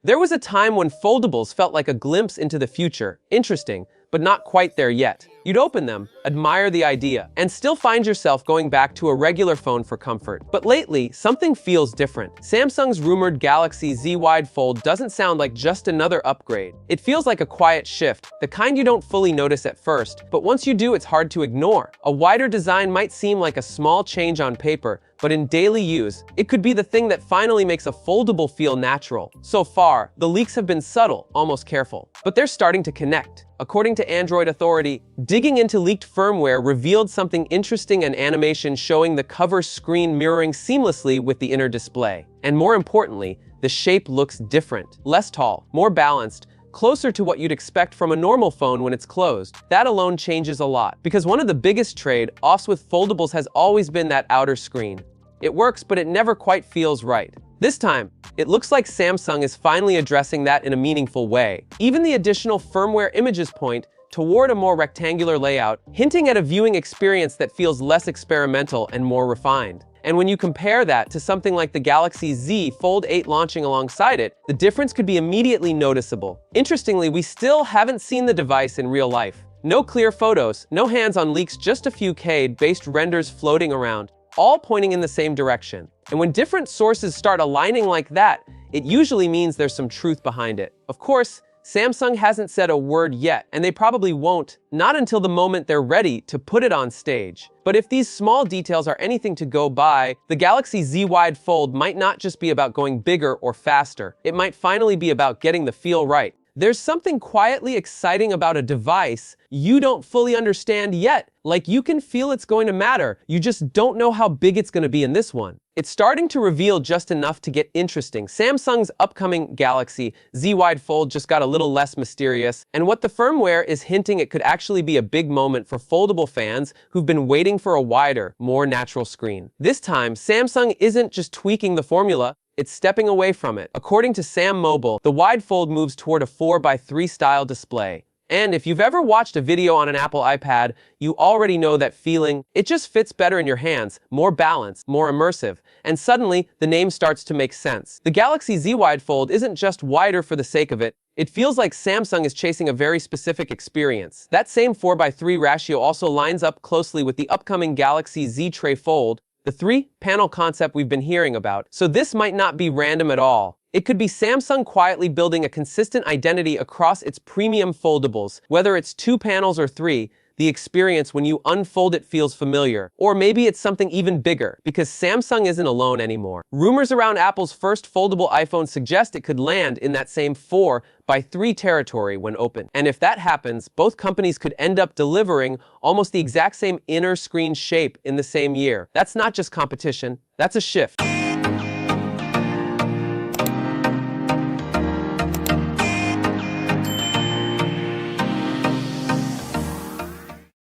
There was a time when foldables felt like a glimpse into the future, interesting, but not quite there yet. You'd open them, admire the idea, and still find yourself going back to a regular phone for comfort. But lately, something feels different. Samsung's rumored Galaxy Z Wide Fold doesn't sound like just another upgrade. It feels like a quiet shift, the kind you don't fully notice at first, but once you do, it's hard to ignore. A wider design might seem like a small change on paper, but in daily use, it could be the thing that finally makes a foldable feel natural. So far, the leaks have been subtle, almost careful, but they're starting to connect. According to Android Authority, digging into leaked firmware revealed something interesting, an animation showing the cover screen mirroring seamlessly with the inner display. And more importantly, the shape looks different, less tall, more balanced, closer to what you'd expect from a normal phone when it's closed. That alone changes a lot, because one of the biggest trade-offs with foldables has always been that outer screen. It works, but it never quite feels right. This time, it looks like Samsung is finally addressing that in a meaningful way. Even the additional firmware images point toward a more rectangular layout, hinting at a viewing experience that feels less experimental and more refined. And when you compare that to something like the Galaxy Z Fold 8 launching alongside it, the difference could be immediately noticeable. Interestingly, we still haven't seen the device in real life. No clear photos, no hands-on leaks, just a few CAD-based renders floating around, all pointing in the same direction. And when different sources start aligning like that, it usually means there's some truth behind it. Of course, Samsung hasn't said a word yet, and they probably won't, not until the moment they're ready to put it on stage. But if these small details are anything to go by, the Galaxy Z Wide Fold might not just be about going bigger or faster. It might finally be about getting the feel right. There's something quietly exciting about a device you don't fully understand yet. Like, you can feel it's going to matter, you just don't know how big it's going to be in this one. It's starting to reveal just enough to get interesting. Samsung's upcoming Galaxy Z Wide Fold just got a little less mysterious, and what the firmware is hinting it could actually be a big moment for foldable fans who've been waiting for a wider, more natural screen. This time, Samsung isn't just tweaking the formula, it's stepping away from it. According to Sam Mobile, the Wide Fold moves toward a 4:3 style display. And if you've ever watched a video on an Apple iPad, you already know that feeling. It just fits better in your hands, more balanced, more immersive, and suddenly the name starts to make sense. The Galaxy Z Wide Fold isn't just wider for the sake of it. It feels like Samsung is chasing a very specific experience. That same 4:3 ratio also lines up closely with the upcoming Galaxy Z Tray Fold, the three-panel concept we've been hearing about. So this might not be random at all. It could be Samsung quietly building a consistent identity across its premium foldables. Whether it's 2 panels or 3, the experience when you unfold it feels familiar. Or maybe it's something even bigger, because Samsung isn't alone anymore. Rumors around Apple's first foldable iPhone suggest it could land in that same 4:3 territory when open. And if that happens, both companies could end up delivering almost the exact same inner screen shape in the same year. That's not just competition, that's a shift.